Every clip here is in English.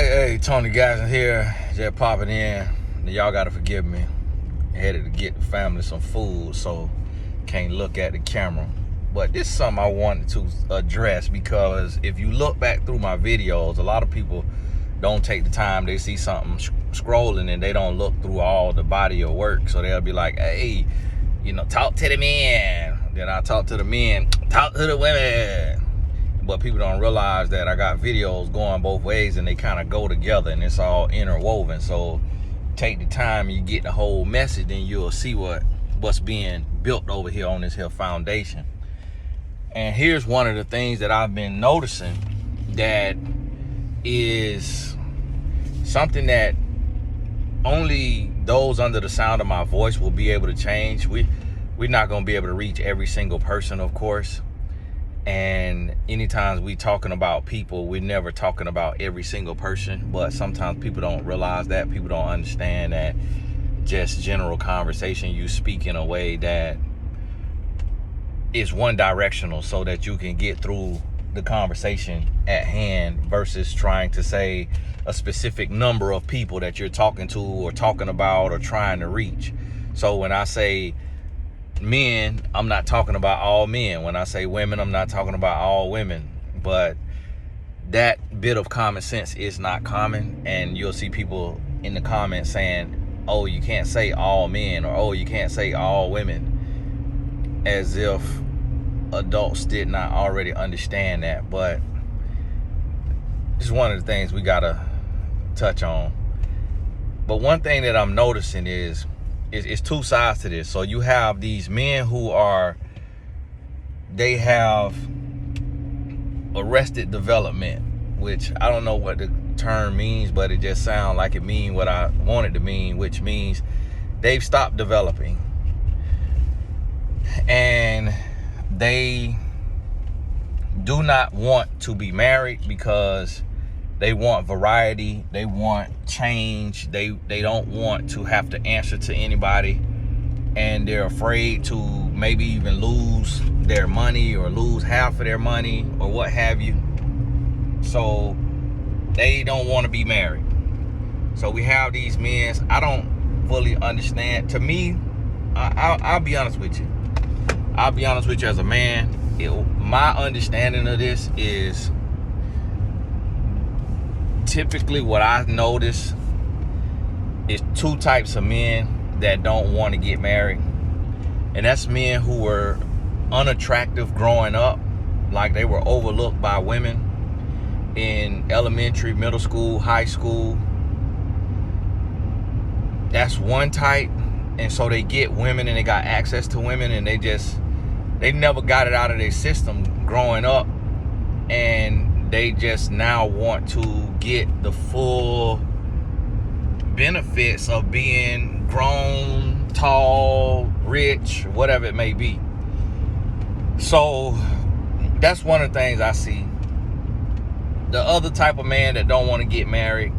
Hey, Tony Gadsden here, just popping in. Y'all gotta forgive me. Headed to get the family some food, so can't look at the camera. But this is something I wanted to address, because if you look back through my videos, a lot of people don't take the time. They see something scrolling and they don't look through all the body of work. So they'll be like, hey, talk to the men. Then I talk to the men, talk to the women. But people don't realize that I got videos going both ways, and they kind of go together, and it's all interwoven. So take the time, you get the whole message, then you'll see what's being built over here on this here foundation. And here's one of the things that I've been noticing that is something that only those under the sound of my voice will be able to change. We're not going to be able to reach every single person, of course. And anytime we talking about people, we're never talking about every single person. But sometimes people don't realize that. People don't understand that just general conversation, you speak in a way that is one directional, so that you can get through the conversation at hand, versus trying to say a specific number of people that you're talking to or talking about or trying to reach. So when I say men, I'm not talking about all men. When I say women, I'm not talking about all women. But that bit of common sense is not common, and you'll see people in the comments saying, oh, you can't say all men, or oh, you can't say all women, as if adults did not already understand that. But it's one of the things we gotta touch on. But one thing that I'm noticing is two sides to this. So you have these men who they have arrested development, which I don't know what the term means, but it just sounds like it means what I want it to mean, which means they've stopped developing. And they do not want to be married because they want variety, they want change, they don't want to have to answer to anybody, and they're afraid to maybe even lose their money or lose half of their money or what have you. So they don't want to be married. So we have these men. I don't fully understand. To me, I'll be honest with you. I'll be honest with you as a man. My understanding of this is, typically what I notice is two types of men that don't want to get married. And that's men who were unattractive growing up, like they were overlooked by women in elementary, middle school, high school. That's one type. And so they get women and they got access to women, and they never got it out of their system growing up, and they just now want to get the full benefits of being grown, tall, rich, whatever it may be. So that's one of the things I see. The other type of man that don't want to get married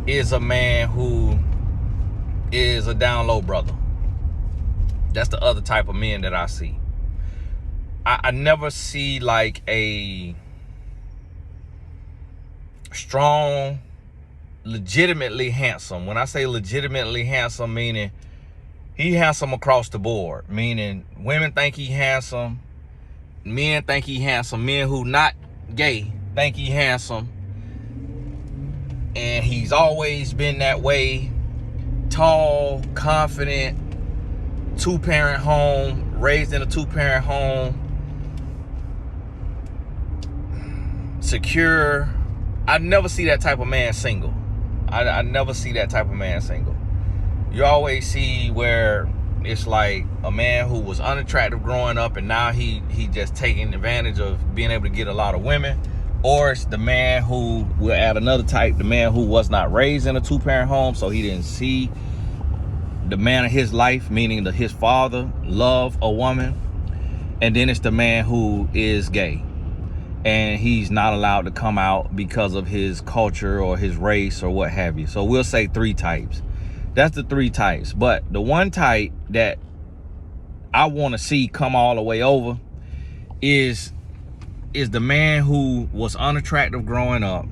is a man who is a down low brother. That's the other type of men that I see. I never see like a strong, legitimately handsome. When I say legitimately handsome, meaning he handsome across the board, meaning women think he handsome, men think he handsome, men who not gay think he handsome, and he's always been that way. Tall, confident, two-parent home, raised in a two-parent home, secure. I never see that type of man single. I never see that type of man single. You always see where it's like a man who was unattractive growing up, and now he just taking advantage of being able to get a lot of women. Or it's the man who, we'll add another type, the man who was not raised in a two-parent home, so he didn't see the man of his life, meaning his father, love a woman. And then it's the man who is gay, and he's not allowed to come out because of his culture or his race or what have you. So we'll say three types. That's the three types. But the one type that I want to see come all the way over is the man who was unattractive growing up,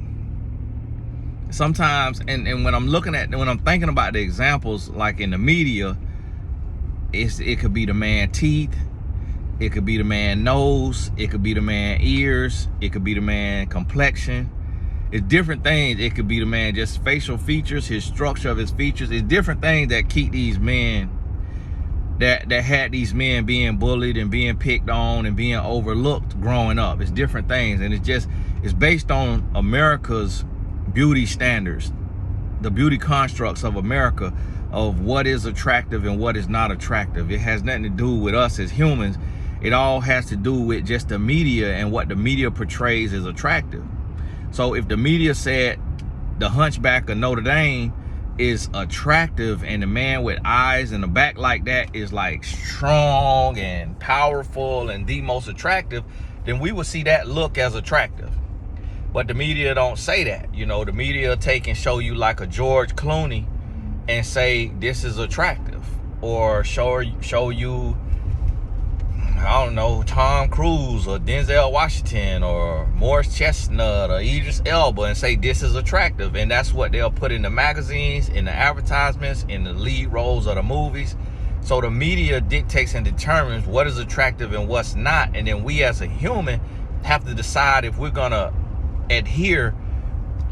sometimes, and when I'm thinking about the examples, like in the media, it could be the man teeth, it could be the man nose, it could be the man ears, it could be the man complexion. It's different things. It could be the man just facial features, his structure of his features. It's different things that keep these men, that had these men being bullied and being picked on and being overlooked growing up. It's different things, and it's based on America's beauty standards, the beauty constructs of America, of what is attractive and what is not attractive. It has nothing to do with us as humans. It all has to do with just the media and what the media portrays as attractive. So if the media said the Hunchback of Notre Dame is attractive, and the man with eyes and a back like that is like strong and powerful and the most attractive, then we would see that look as attractive. But the media don't say that. You know, the media take and show you like a George Clooney and say this is attractive, or show you, I don't know, Tom Cruise or Denzel Washington or Morris Chestnut or Idris Elba and say this is attractive. And that's what they'll put in the magazines, in the advertisements, in the lead roles of the movies. So the media dictates and determines what is attractive and what's not. And then we as a human have to decide if we're going to adhere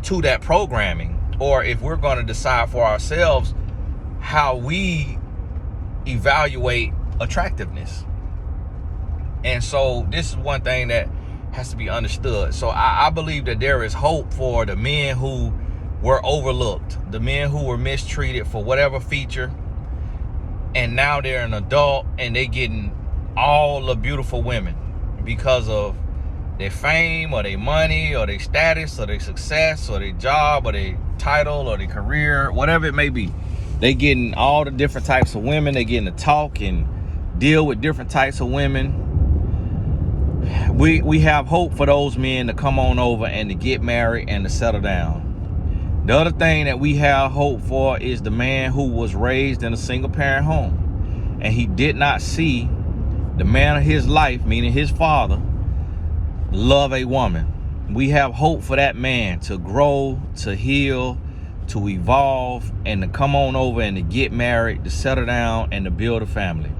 to that programming, or if we're going to decide for ourselves how we evaluate attractiveness. And so this is one thing that has to be understood. So I believe that there is hope for the men who were overlooked, the men who were mistreated for whatever feature, and now they're an adult and they getting all the beautiful women because of their fame or their money or their status or their success or their job or their title or their career, whatever it may be. They getting all the different types of women. They getting to talk and deal with different types of women. We have hope for those men to come on over and to get married and to settle down. The other thing that we have hope for is the man who was raised in a single parent home, and he did not see the man of his life, meaning his father, love a woman. We have hope for that man to grow, to heal, to evolve, and to come on over and to get married, to settle down, and to build a family.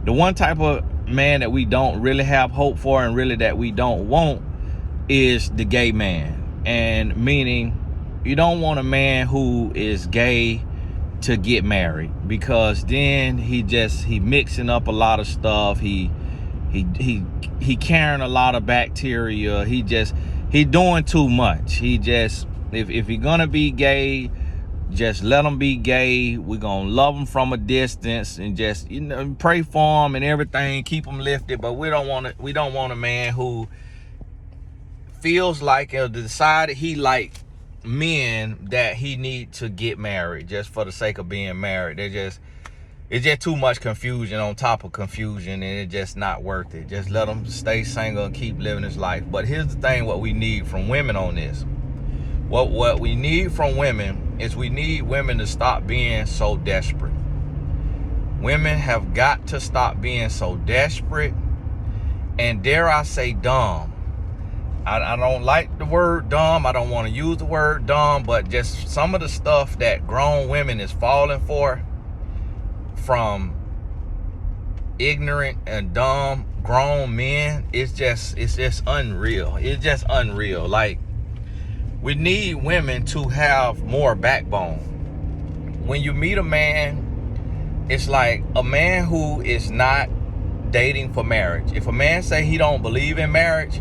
The one type of man that we don't really have hope for, and really that we don't want, is the gay man. And meaning, you don't want a man who is gay to get married, because then he mixing up a lot of stuff. He carrying a lot of bacteria. He doing too much. If you're gonna be gay, just let him be gay. We're gonna love him from a distance and just, pray for him and everything, keep him lifted. But we don't want a man who feels like, or decided he like men that he need to get married just for the sake of being married. It's just too much confusion on top of confusion, and it's just not worth it. Just let him stay single and keep living his life. But here's the thing, what we need from women on this. What we need from women is we need women to stop being so desperate. Women have got to stop being so desperate, and dare I say dumb. I don't like the word dumb. I don't want to use the word dumb, but just some of the stuff that grown women is falling for from ignorant and dumb grown men, it's just unreal. It's just unreal. Like, we need women to have more backbone. When you meet a man, it's like a man who is not dating for marriage. If a man say he don't believe in marriage,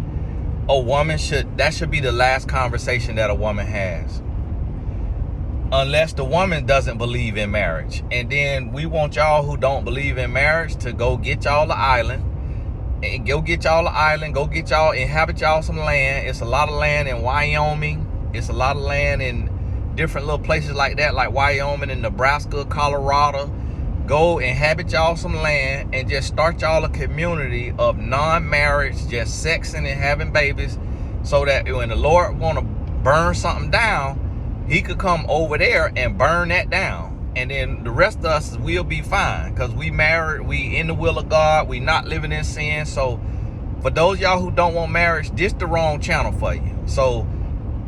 a woman that should be the last conversation that a woman has. Unless the woman doesn't believe in marriage. And then we want y'all who don't believe in marriage to go get y'all the island. And go get y'all the island. Go get y'all, inhabit y'all some land. It's a lot of land in Wyoming. It's a lot of land in different little places like that, like Wyoming and Nebraska, Colorado. Go inhabit y'all some land and just start y'all a community of non-marriage, just sexing and having babies, so that when the Lord want to burn something down, he could come over there and burn that down. And then the rest of us will be fine, because we married, we in the will of God, we not living in sin. So for those y'all who don't want marriage, this the wrong channel for you. So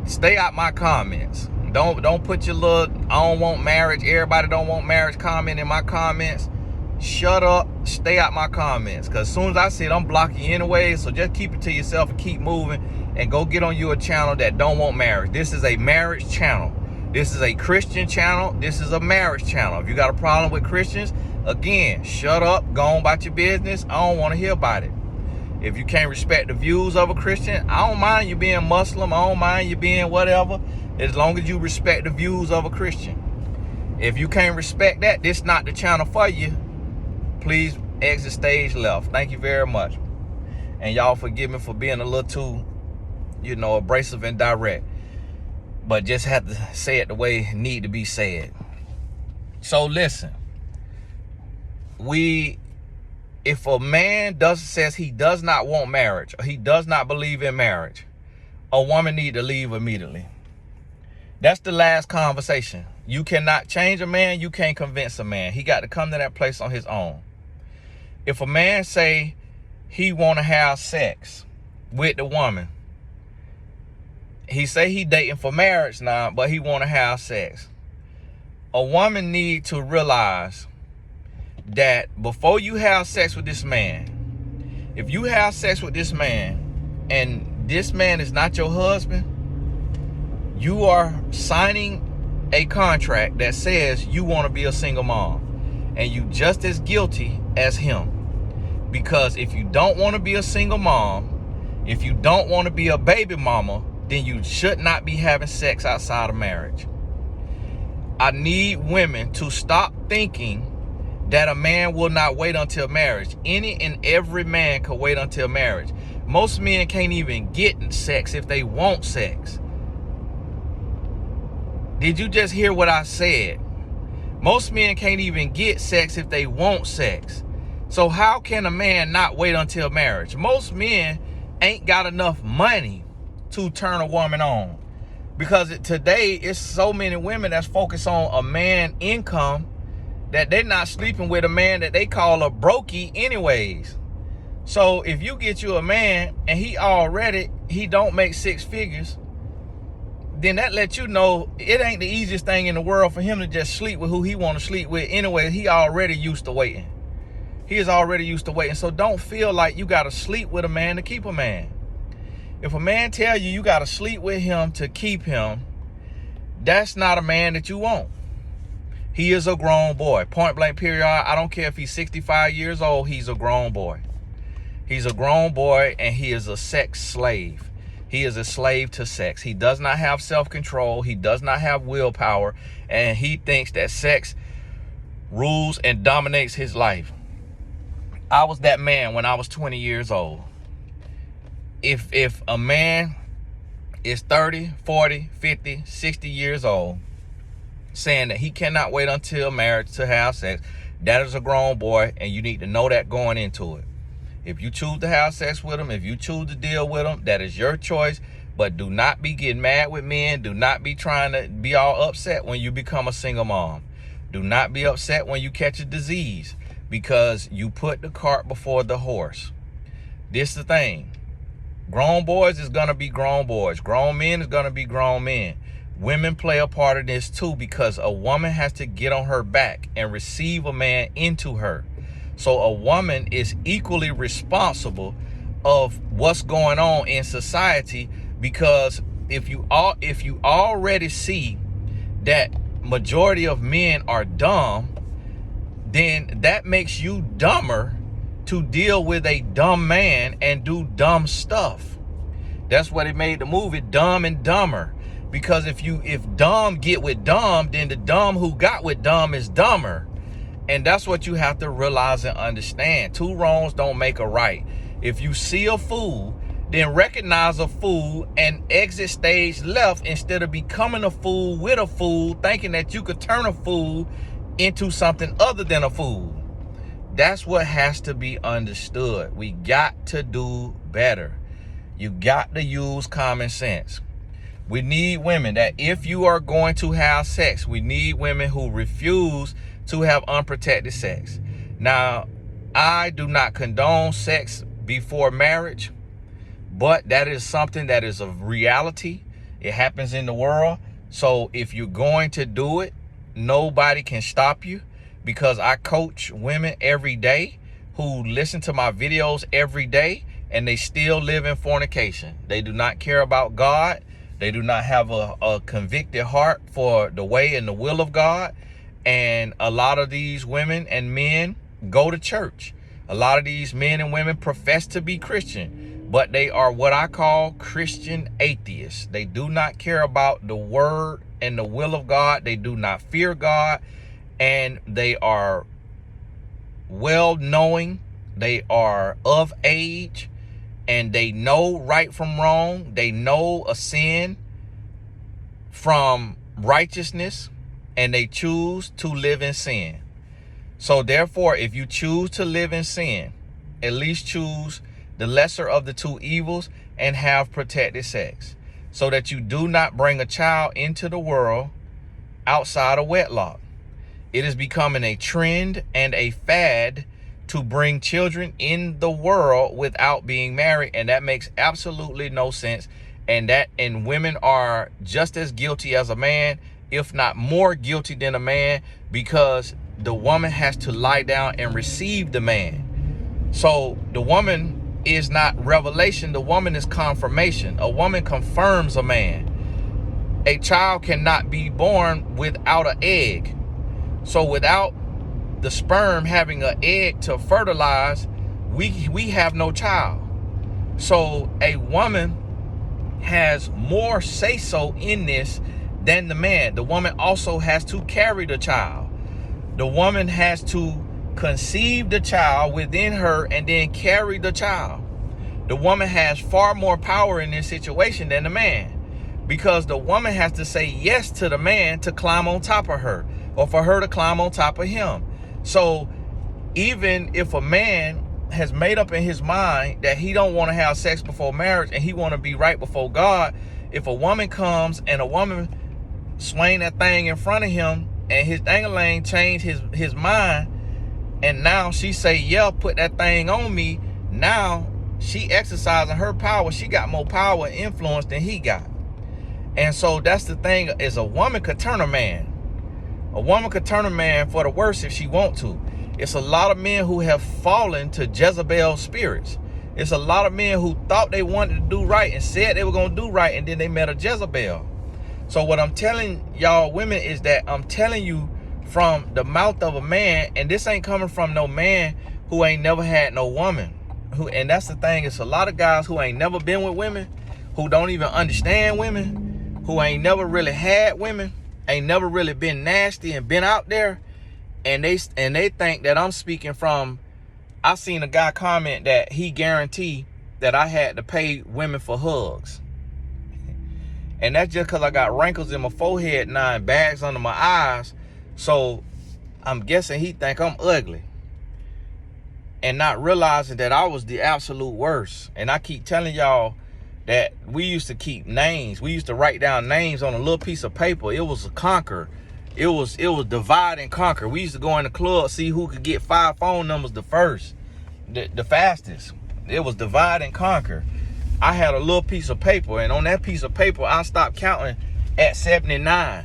stay out my comments. Don't put your little I don't want marriage, everybody don't want marriage comment in my comments. Shut up, stay out my comments, because as soon as I see it, I'm blocking you anyway. So just keep it to yourself and keep moving, and go get on you a channel that don't want marriage. This is a marriage channel. This is a Christian channel. This is a marriage channel. If you got a problem with Christians, again, shut up, go on about your business. I don't want to hear about it. If you can't respect the views of a Christian, I don't mind you being Muslim. I don't mind you being whatever, as long as you respect the views of a Christian. If you can't respect that, this not the channel for you. Please exit stage left. Thank you very much. And y'all forgive me for being a little too, abrasive and direct. But just have to say it the way it need to be said. So listen, if a man says he does not want marriage, or he does not believe in marriage, a woman need to leave immediately. That's the last conversation. You cannot change a man. You can't convince a man. He got to come to that place on his own. If a man say he want to have sex with the woman, he say he dating for marriage now, but he want to have sex. A woman need to realize that before you have sex with this man, if you have sex with this man and this man is not your husband, you are signing a contract that says you want to be a single mom, and you just as guilty as him. Because if you don't want to be a single mom, if you don't want to be a baby mama, then you should not be having sex outside of marriage. I need women to stop thinking that a man will not wait until marriage. Any and every man can wait until marriage. Most men can't even get sex if they want sex. Did you just hear what I said? Most men can't even get sex if they want sex. So how can a man not wait until marriage? Most men ain't got enough money to turn a woman on. Because today, it's so many women that's focused on a man income that they're not sleeping with a man that they call a brokey anyways. So if you get you a man and he don't make six figures, then that lets you know it ain't the easiest thing in the world for him to just sleep with who he want to sleep with anyway. He already used to waiting. He is already used to waiting. So don't feel like you got to sleep with a man to keep a man. If a man tell you got to sleep with him to keep him, that's not a man that you want. He is a grown boy. Point blank period. I don't care if he's 65 years old. He's a grown boy. He's a grown boy, and he is a sex slave. He is a slave to sex. He does not have self-control. He does not have willpower. And he thinks that sex rules and dominates his life. I was that man when I was 20 years old. If a man is 30, 40, 50, 60 years old, saying that he cannot wait until marriage to have sex, that is a grown boy, and you need to know that going into it. If you choose to have sex with him, if you choose to deal with him, that is your choice. But do not be getting mad with men. Do not be trying to be all upset when you become a single mom. Do not be upset when you catch a disease, because you put the cart before the horse. This is the thing. Grown boys is going to be grown boys. Grown men is going to be grown men. Women play a part of this too, because a woman has to get on her back and receive a man into her. So a woman is equally responsible of what's going on in society, because if you already see that majority of men are dumb, then that makes you dumber to deal with a dumb man and do dumb stuff. That's why they made the movie Dumb and Dumber. Because if dumb get with dumb, then the dumb who got with dumb is dumber. And that's what you have to realize and understand. Two wrongs don't make a right. If you see a fool, then recognize a fool and exit stage left, instead of becoming a fool with a fool, thinking that you could turn a fool into something other than a fool. That's what has to be understood. We got to do better. You got to use common sense. We need women that, if you are going to have sex, we need women who refuse to have unprotected sex. Now, I do not condone sex before marriage, but that is something that is a reality. It happens in the world. So if you're going to do it, nobody can stop you, because I coach women every day who listen to my videos every day, and they still live in fornication. They do not care about God. They do not have a convicted heart for the way and the will of God. And a lot of these women and men go to church. A lot of these men and women profess to be Christian, but they are what I call Christian atheists. They do not care about the word and the will of God. They do not fear God, and they are well knowing. They are of age, and they know right from wrong. They know a sin from righteousness, and they choose to live in sin. So therefore, if you choose to live in sin, at least choose the lesser of the two evils and have protected sex, so that you do not bring a child into the world outside of wedlock. It is becoming a trend and a fad to bring children in the world without being married, and that makes absolutely no sense. And women are just as guilty as a man, if not more guilty than a man, because the woman has to lie down and receive the man. So the woman is not revelation, the woman is confirmation. A woman confirms a man. A child cannot be born without an egg. So without the sperm having an egg to fertilize, we have no child. So a woman has more say-so in this than the man. The woman also has to carry the child. The woman has to conceive the child within her and then carry the child. The woman has far more power in this situation than the man, because the woman has to say yes to the man to climb on top of her, or for her to climb on top of him. So even if a man has made up in his mind that he don't want to have sex before marriage and he want to be right before God, if a woman comes and a woman swing that thing in front of him, and his dang-a-lang change his mind, and now she say, yeah, put that thing on me, now she exercising her power. She got more power and influence than he got. And so that's the thing, is a woman could turn a man. A woman could turn a man for the worse if she want to. It's a lot of men who have fallen to Jezebel spirits. It's a lot of men who thought they wanted to do right and said they were going to do right, and then they met a Jezebel. So what I'm telling y'all women is that I'm telling you from the mouth of a man, and this ain't coming from no man who ain't never had no woman. And that's the thing, it's a lot of guys who ain't never been with women, who don't even understand women, who ain't never really had women, ain't never really been nasty and been out there, and they think that I'm speaking from. I seen a guy comment that he guaranteed that I had to pay women for hugs. And that's just because I got wrinkles in my forehead now and bags under my eyes. So I'm guessing he think I'm ugly, and not realizing that I was the absolute worst. And I keep telling y'all that we used to keep names. We used to write down names on a little piece of paper. It was a conquer. It was divide and conquer. We used to go in the club, see who could get 5 phone numbers the fastest. It was divide and conquer. I had a little piece of paper, and on that piece of paper, I stopped counting at 79.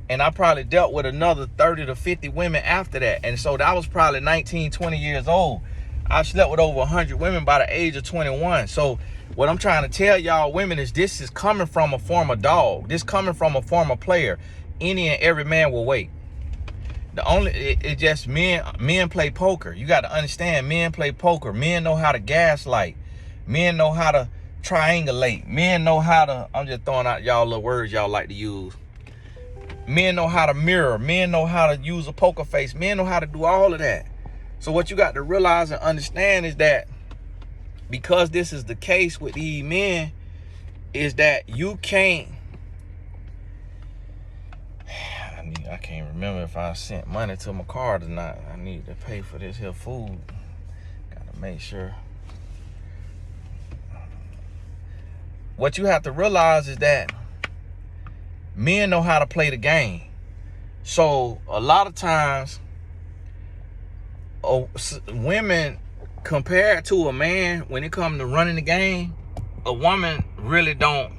And I probably dealt with another 30 to 50 women after that. And so that was probably 19, 20 years old. I slept with over 100 women by the age of 21. So what I'm trying to tell y'all women is this is coming from a former dog. This coming from a former player. Any and every man will wait. It just men play poker. You got to understand, men play poker. Men know how to gaslight. Men know how to triangulate. Men know how to, I'm just throwing out y'all little words y'all like to use. Men know how to mirror. Men know how to use a poker face. Men know how to do all of that. So what you got to realize and understand is that because this is the case with these men, is that you can't, I can't remember if I sent money to my card or not. I need to pay for this here food. Gotta make sure. What you have to realize is that men know how to play the game. So a lot of times, women, compared to a man, when it comes to running the game, a woman really don't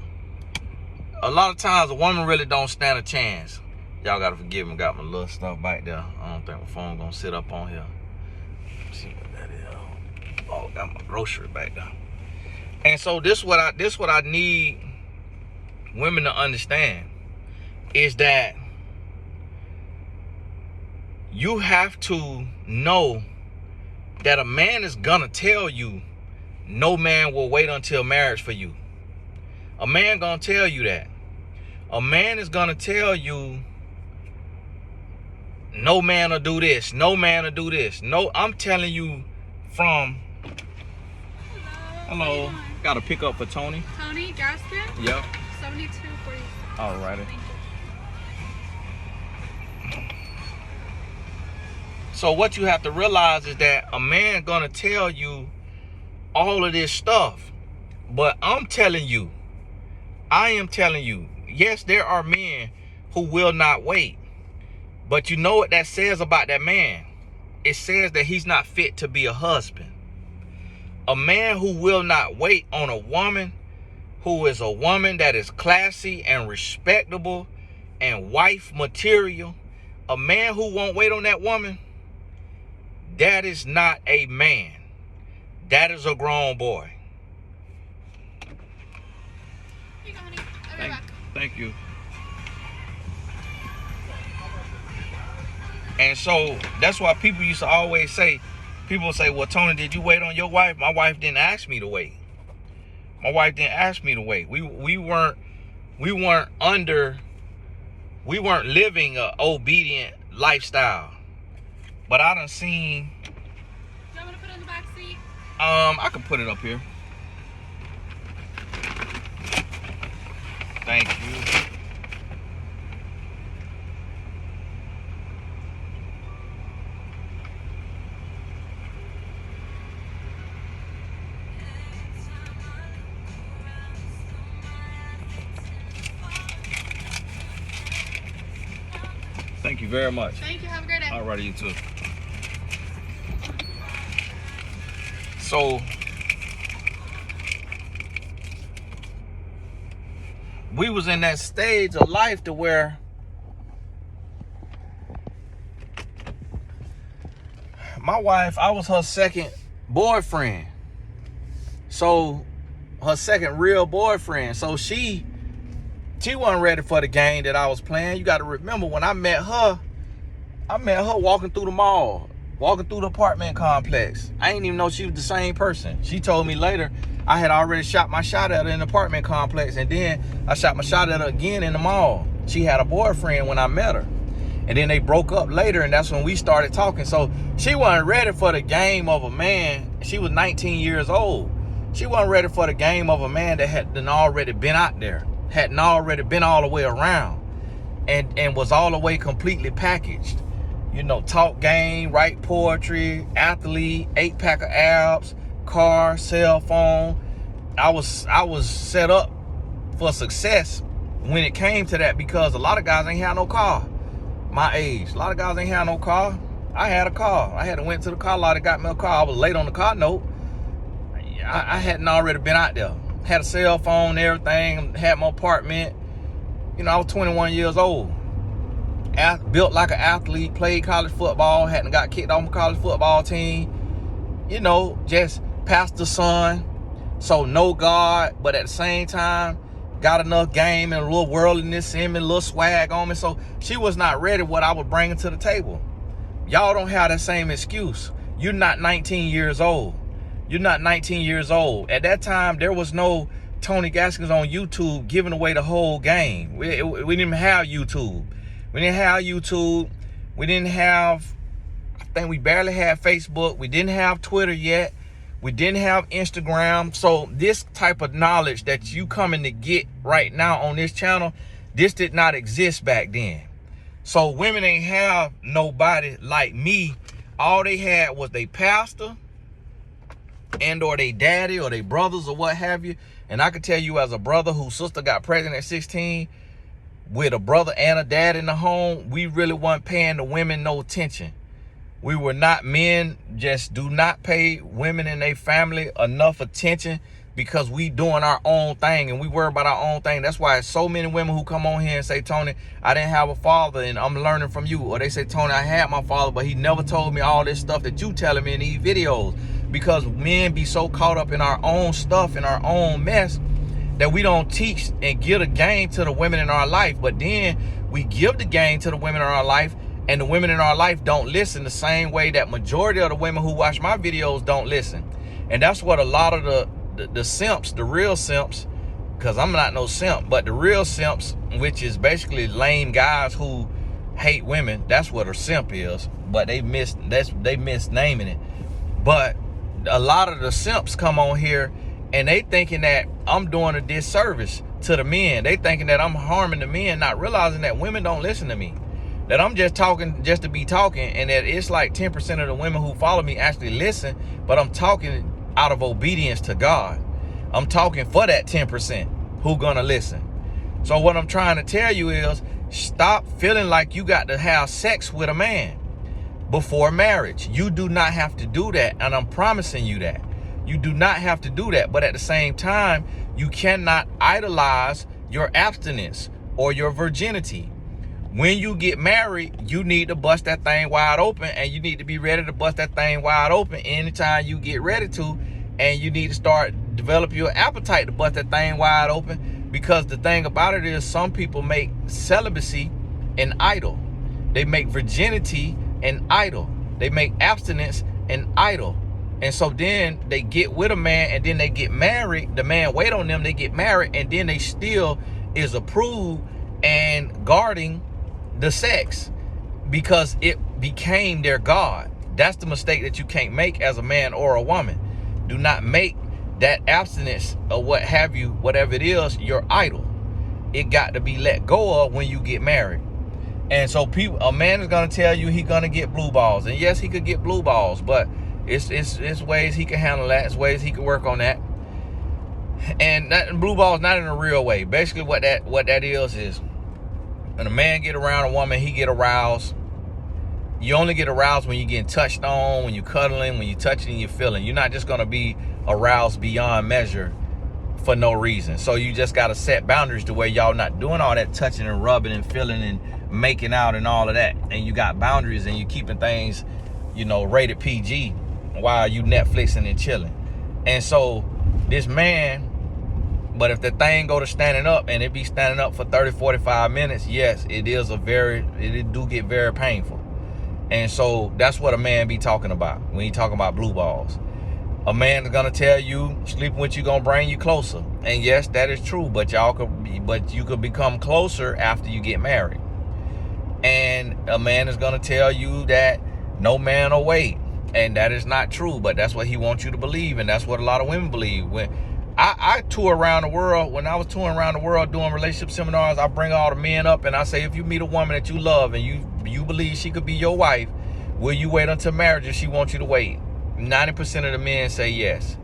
a lot of times a woman really don't stand a chance. Y'all gotta forgive me. Got my little stuff back there. I don't think my phone gonna sit up on here. Let's see what that is. Oh, got my grocery back there. And so this what I need women to understand is that you have to know that a man is gonna tell you no man will wait until marriage for you. A man gonna tell you that. A man is gonna tell you no man will do this, no man will do this. No, I'm telling you from hello. Got a pickup for Tony. Tony Gaskin? Yep. 7246. Alrighty. So what you have to realize is that a man gonna tell you all of this stuff. But I'm telling you, I am telling you, yes, there are men who will not wait. But you know what that says about that man? It says that he's not fit to be a husband. A man who will not wait on a woman who is a woman that is classy and respectable and wife material, a man who won't wait on that woman, that is not a man. That is a grown boy. Here you go, honey. I'll be back. Thank you. And so that's why people used to always say, people say, well, Tony, did you wait on your wife? My wife didn't ask me to wait. My wife didn't ask me to wait. We weren't living an obedient lifestyle. But I done seen. Do you want me to put it in the back seat? I can put it up here. Thank you. Thank you very much. Thank you. Have a great day. All right, you too. So we was in that stage of life to where my wife, I was her second boyfriend. So her second real boyfriend. So she wasn't ready for the game that I was playing. You got to remember, when I met her walking through the mall, walking through the apartment complex. I didn't even know she was the same person. She told me later I had already shot my shot at her in the apartment complex, and then I shot my shot at her again in the mall. She had a boyfriend when I met her, and then they broke up later, and that's when we started talking. So she wasn't ready for the game of a man. She was 19 years old. She wasn't ready for the game of a man that hadn't already been out there, hadn't already been all the way around, and was all the way completely packaged. You know, talk game, write poetry, athlete, 8-pack of abs, car, cell phone. I was set up for success when it came to that, because a lot of guys ain't had no car. My age, a lot of guys ain't had no car. I had a car. I had to went to the car lot and got me a car. I was late on the car note. I hadn't already been out there. Had a cell phone, everything, had my apartment. You know, I was 21 years old. Built like an athlete, played college football, hadn't got kicked off my college football team. You know, just pastor's son. So no God, but at the same time, got enough game and a little worldliness in me, a little swag on me. So she was not ready what I was bringing to the table. Y'all don't have that same excuse. You're not 19 years old. You're not 19 years old. At that time, there was no Tony Gaskins on YouTube giving away the whole game. We didn't even have YouTube. We didn't have YouTube. We didn't have, I think we barely had Facebook. We didn't have Twitter yet. We didn't have Instagram. So this type of knowledge that you coming to get right now on this channel, this did not exist back then. So women ain't have nobody like me. All they had was their pastor and or their daddy or their brothers or what have you. And I can tell you, as a brother whose sister got pregnant at 16, with a brother and a dad in the home, we really weren't paying the women no attention. We were not, men just do not pay women and their family enough attention because we doing our own thing and we worry about our own thing. That's why so many women who come on here and say, Tony, I didn't have a father and I'm learning from you. Or they say, Tony, I had my father, but he never told me all this stuff that you telling me in these videos. Because men be so caught up in our own stuff, in our own mess, that we don't teach and give a game to the women in our life. But then we give the game to the women in our life, and the women in our life don't listen the same way that majority of the women who watch my videos don't listen. And that's what a lot of the simps, the real simps, because I'm not no simp, but the real simps, which is basically lame guys who hate women, that's what a simp is. But they misnaming it. But a lot of the simps come on here and they thinking that I'm doing a disservice to the men. They thinking that I'm harming the men, not realizing that women don't listen to me. That I'm just talking just to be talking, and that it's like 10% of the women who follow me actually listen, but I'm talking out of obedience to God. I'm talking for that 10% who gonna listen. So what I'm trying to tell you is, stop feeling like you got to have sex with a man before marriage. You do not have to do that, and I'm promising you that. You do not have to do that, but at the same time, you cannot idolize your abstinence or your virginity. When you get married, you need to bust that thing wide open, and you need to be ready to bust that thing wide open anytime you get ready to, and you need to start develop your appetite to bust that thing wide open, because the thing about it is some people make celibacy an idol. They make virginity an idol. They make abstinence an idol. And so then they get with a man and then they get married. The man wait on them, they get married, and then they still is approved and guarding the sex because it became their God. That's the mistake that you can't make as a man or a woman. Do not make that abstinence or what have you, whatever it is, your idol. It got to be let go of when you get married. And so a man is going to tell you he's going to get blue balls. And yes, he could get blue balls, but it's ways he can handle that. It's ways he can work on that. And that blue ball is not in a real way. Basically what that is when a man get around a woman, he get aroused. You only get aroused when you're getting touched on, when you're cuddling, when you're touching and you're feeling. You're not just going to be aroused beyond measure for no reason. So you just got to set boundaries to where y'all not doing all that touching and rubbing and feeling and making out and all of that. And you got boundaries and you keeping things, rated PG while you Netflixing and chilling. And so this man, but if the thing go to standing up and it be standing up for 30, 45 minutes, yes, it do get very painful. And so that's what a man be talking about when he talking about blue balls. A man is gonna tell you sleeping with you gonna bring you closer. And yes, that is true, but you could become closer after you get married. And a man is gonna tell you that no man will wait. And that is not true, but that's what he wants you to believe, and that's what a lot of women believe. When I tour around the world, when I was touring around the world doing relationship seminars, I bring all the men up and I say, if you meet a woman that you love and you believe she could be your wife, will you wait until marriage if she wants you to wait? 90% of the men say yes.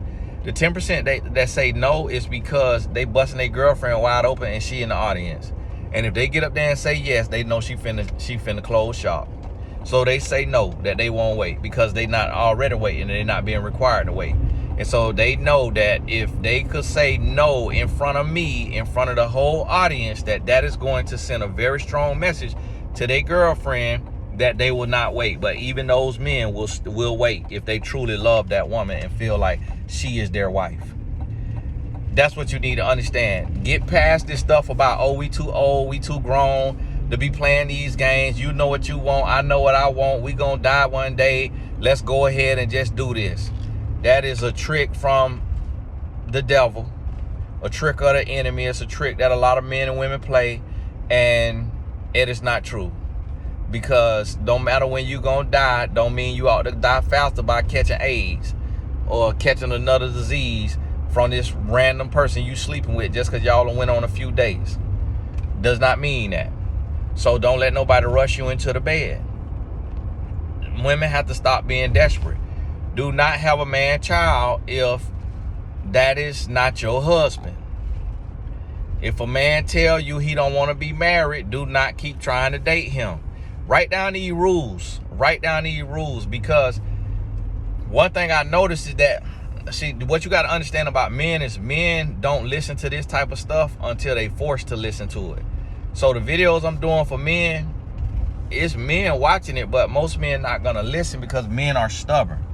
The 10% that say no is because they busting their girlfriend wide open and she in the audience. And if they get up there and say yes, they know she finna close shop. So they say no, that they won't wait because they not already waiting and they're not being required to wait. And so they know that if they could say no in front of me, in front of the whole audience, that is going to send a very strong message to their girlfriend that they will not wait. But even those men will wait if they truly love that woman and feel like she is their wife. That's what you need to understand. Get past this stuff about, we too old, we too grown to be playing these games. You know what you want, I know what I want. We gonna die one day. Let's go ahead and just do this. That is a trick from the devil, a trick of the enemy. It's a trick that a lot of men and women play, and it is not true. Because don't matter when you gonna die, don't mean you ought to die faster by catching AIDS or catching another disease from this random person you sleeping with just because y'all went on a few days. Does not mean that. So don't let nobody rush you into the bed. Women have to stop being desperate. Do not have a man child if that is not your husband. If a man tell you he don't want to be married, do not keep trying to date him. Write down these rules. Write down these rules, because one thing I noticed is that see, what you got to understand about men is men don't listen to this type of stuff until they forced to listen to it. So the videos I'm doing for men, it's men watching it, but most men not gonna listen because men are stubborn.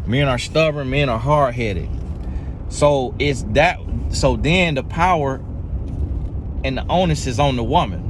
Men are stubborn, men are hard-headed. So it's that, so then the power and the onus is on the woman.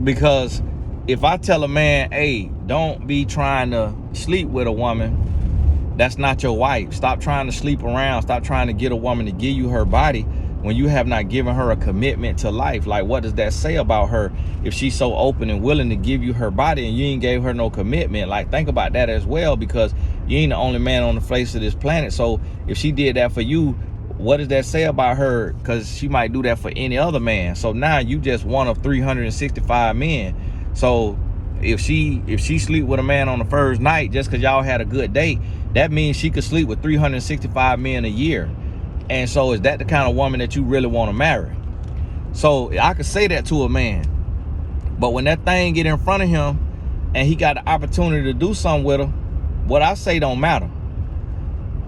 Because if I tell a man, hey, don't be trying to sleep with a woman that's not your wife. Stop trying to sleep around. Stop trying to get a woman to give you her body when you have not given her a commitment to life. Like, what does that say about her if she's so open and willing to give you her body and you ain't gave her no commitment? Like, think about that as well, because you ain't the only man on the face of this planet. So if she did that for you, what does that say about her? Because she might do that for any other man. So now you just one of 365 men. So if she sleep with a man on the first night just because y'all had a good date, that means she could sleep with 365 men a year. And so is that the kind of woman that you really want to marry? So I could say that to a man, but when that thing get in front of him and he got the opportunity to do something with her, what I say don't matter.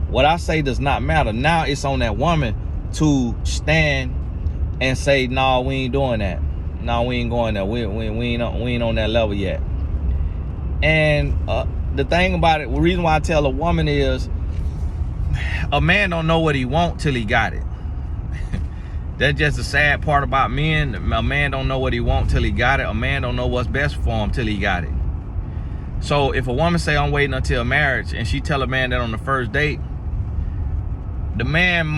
What I say does not matter. Now it's on that woman to stand and say, no, we ain't doing that. No, we ain't going there. We ain't on that level yet. And the thing about it, the reason why I tell a woman is, a man don't know what he want till he got it. That's just the sad part about men. A man don't know what he want till he got it. A man don't know what's best for him till he got it. So if a woman say, I'm waiting until marriage, and she tell a man that on the first date, the man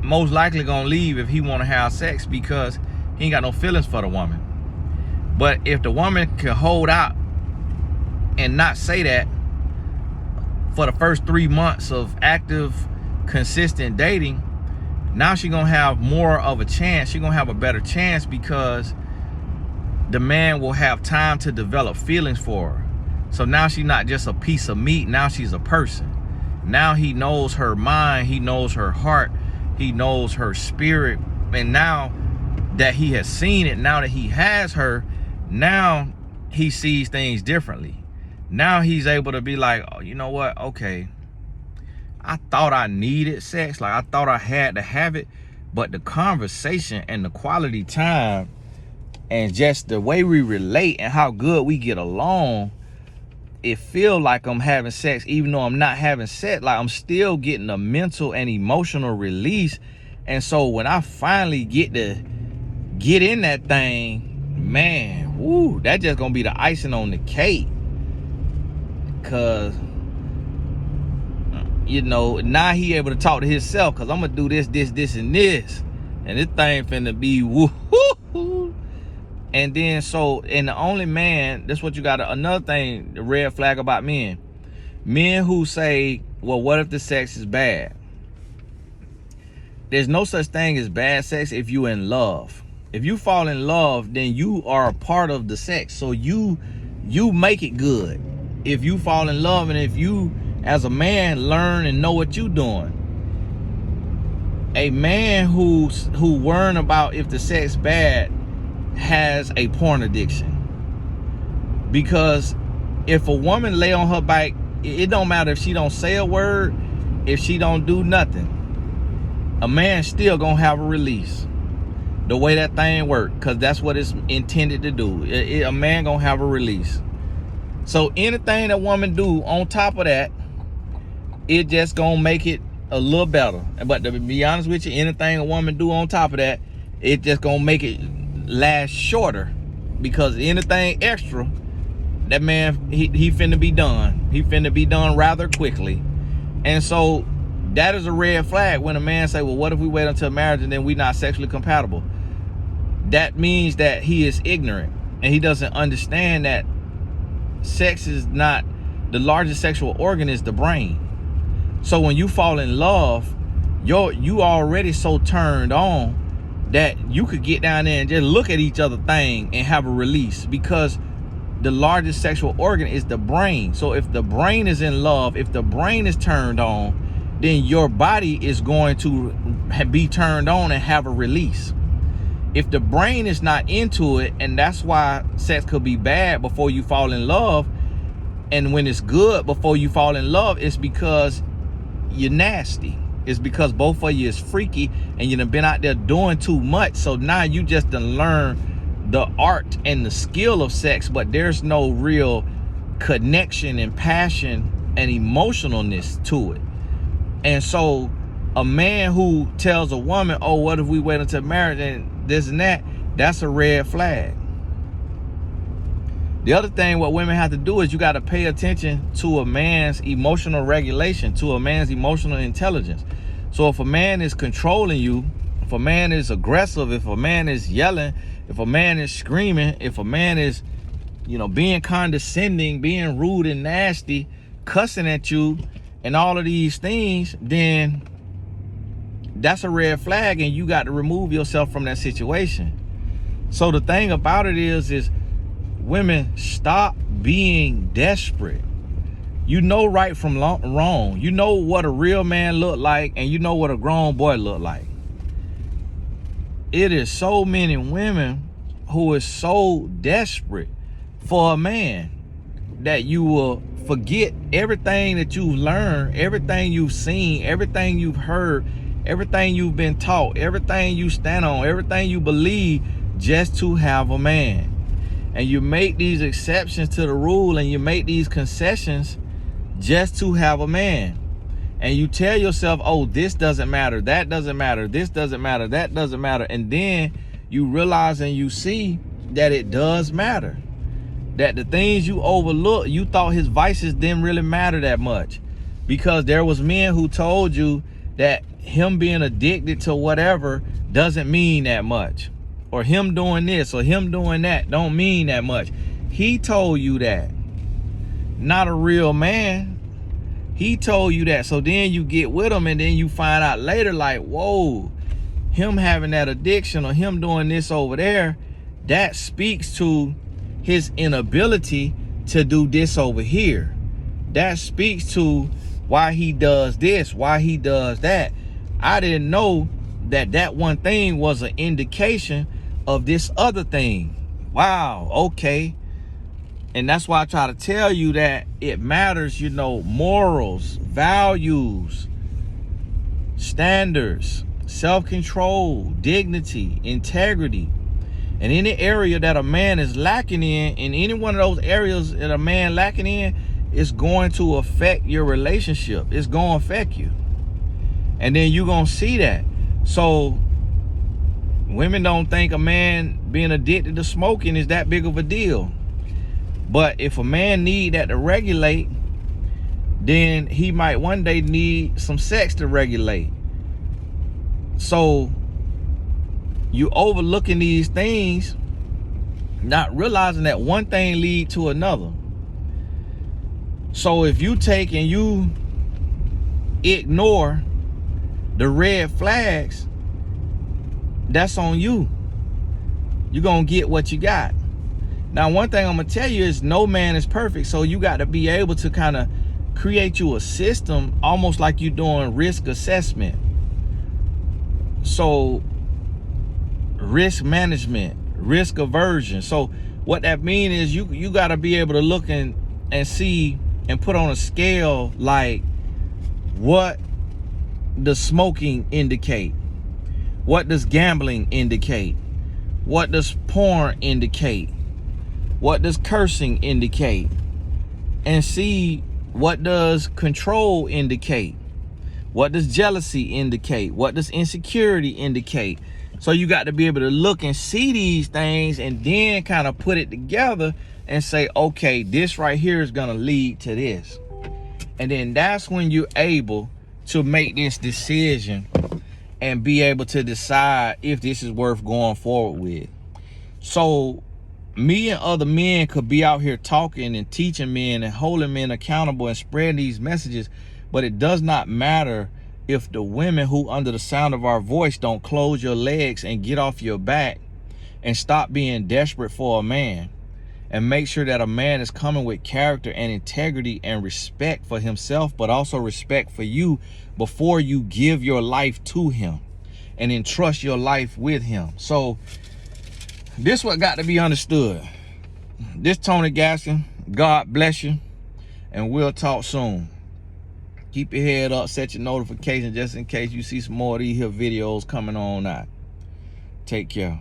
most likely gonna leave if he want to have sex because he ain't got no feelings for the woman. But if the woman can hold out and not say that for the first 3 months of active, consistent dating, now she gonna have more of a chance. She gonna have a better chance because the man will have time to develop feelings for her. So now she's not just a piece of meat. Now she's a person. Now he knows her mind. He knows her heart. He knows her spirit. And now that he has seen it, now that he has her, now he sees things differently. Now he's able to be like, oh, you know what? Okay, I thought I needed sex. Like, I thought I had to have it. But the conversation and the quality time and just the way we relate and how good we get along, it feel like I'm having sex, even though I'm not having sex. Like, I'm still getting a mental and emotional release. And so when I finally get in that thing, man, woo, that just gonna be the icing on the cake. Cause, you know, now he able to talk to himself, cause I'm gonna do this, and this. And this thing finna be woo. And then so, and the only man, that's what you got. Another thing, the red flag about men who say, well, what if the sex is bad? There's no such thing as bad sex if you're in love. If you fall in love, then you are a part of the sex. So you make it good. If you fall in love, and if you as a man learn and know what you're doing. A man who worrying about if the sex bad has a porn addiction. Because if a woman lay on her back, it don't matter if she don't say a word, if she don't do nothing, a man still gonna have a release. The way that thing work, because that's what it's intended to do. A man gonna have a release. So anything that woman do on top of that, it just gonna make it a little better. But to be honest with you, anything a woman do on top of that, it just gonna make it last shorter. Because anything extra, that man, he finna be done. He finna be done rather quickly. And so that is a red flag when a man say, well, what if we wait until marriage and then we not sexually compatible? That means that he is ignorant and he doesn't understand that sex is not, the largest sexual organ is the brain. So when you fall in love, you already so turned on that you could get down there and just look at each other thing and have a release, because the largest sexual organ is the brain. So if the brain is in love, if the brain is turned on, then your body is going to be turned on and have a release. If the brain is not into it, and that's why sex could be bad before you fall in love, and when it's good before you fall in love, it's because you're nasty. It's because both of you is freaky and you done been out there doing too much. So now you just done learn the art and the skill of sex, but there's no real connection and passion and emotionalness to it. And so a man who tells a woman, oh, what if we wait until marriage and this and that, that's a red flag. The other thing what women have to do is you got to pay attention to a man's emotional regulation, to a man's emotional intelligence. So if a man is controlling you, if a man is aggressive, if a man is yelling, if a man is screaming, if a man is, being condescending, being rude and nasty, cussing at you and all of these things, then that's a red flag and you got to remove yourself from that situation. So the thing about it is women, stop being desperate. You know right from wrong. You know what a real man look like, and you know what a grown boy look like. It is so many women who is so desperate for a man that you will forget everything that you've learned, everything you've seen, everything you've heard, everything you've been taught, everything you stand on, everything you believe, just to have a man. And you make these exceptions to the rule and you make these concessions just to have a man. And you tell yourself, oh, this doesn't matter, that doesn't matter, this doesn't matter, that doesn't matter. And then you realize and you see that it does matter. That the things you overlook, you thought his vices didn't really matter that much. Because there was men who told you that him being addicted to whatever doesn't mean that much. Or him doing this or him doing that don't mean that much. He told you that. Not a real man. He told you that. So then you get with him and then you find out later like, whoa, him having that addiction or him doing this over there, that speaks to his inability to do this over here. That speaks to why he does this, why he does that. I didn't know that one thing was an indication of this other thing. Wow, okay. And that's why I try to tell you that it matters, morals, values, standards, self-control, dignity, integrity. And any area that a man is lacking in any one of those areas that a man lacking in, is going to affect your relationship. It's going to affect you. And then you're going to see that. So women don't think a man being addicted to smoking is that big of a deal. But if a man need that to regulate, then he might one day need some sex to regulate. So you overlooking these things, not realizing that one thing lead to another. So if you take and you ignore the red flags, that's on you. You're gonna get what you got. Now, one thing I'm gonna tell you is no man is perfect. So you got to be able to kind of create you a system, almost like you're doing risk assessment. So risk management, risk aversion. So what that means is you got to be able to look and see and put on a scale, like, what does smoking indicate? What does gambling indicate? What does porn indicate? What does cursing indicate? And see, what does control indicate? What does jealousy indicate? What does insecurity indicate? So you got to be able to look and see these things and then kind of put it together and say, okay, this right here is going to lead to this. And then that's when you're able to make this decision and be able to decide if this is worth going forward with. So me and other men could be out here talking and teaching men and holding men accountable and spreading these messages, but it does not matter if the women who under the sound of our voice don't close your legs and get off your back and stop being desperate for a man, and make sure that a man is coming with character and integrity and respect for himself, but also respect for you before you give your life to him and entrust your life with him. So this what got to be understood. This Tony Gaskin, God bless you, and we'll talk soon. Keep your head up, set your notifications just in case you see some more of these here videos coming on out. Take care.